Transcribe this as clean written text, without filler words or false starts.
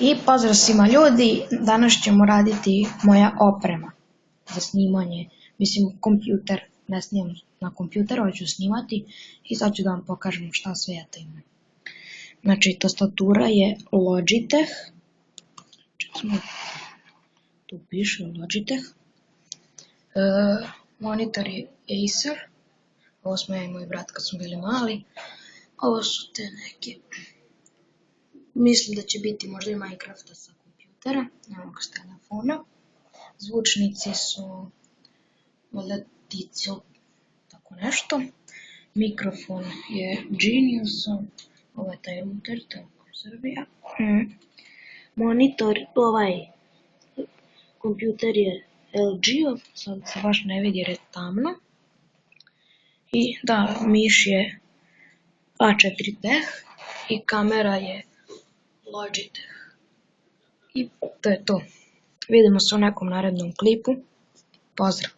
I pozdrav svima ljudi, danas ćemo raditi moja oprema za snimanje, mislim kompjuter, ne snimam na kompjuteru, ali ću snimati i sad ću da vam pokažem šta sve ja to imam. Znači, tastatura je Logitech, tu piše Logitech, monitor je Acer, ovo smo ja i moj brat kad smo bili mali, ovo su te neke, mislim da će biti možda i Minecrafta sa kompjutera, ne mogu s telefona. Zvučnici su valjda Tico, tako nešto. Mikrofon je Genius, ovo je taj router, Telekom Srbija. Monitor, kompjuter je LG, sad se baš ne vidi jer je tamno. I da, miš je A4 Tech i kamera je Logitech. I to je to. Vidimo se u nekom narednom klipu. Pozdrav!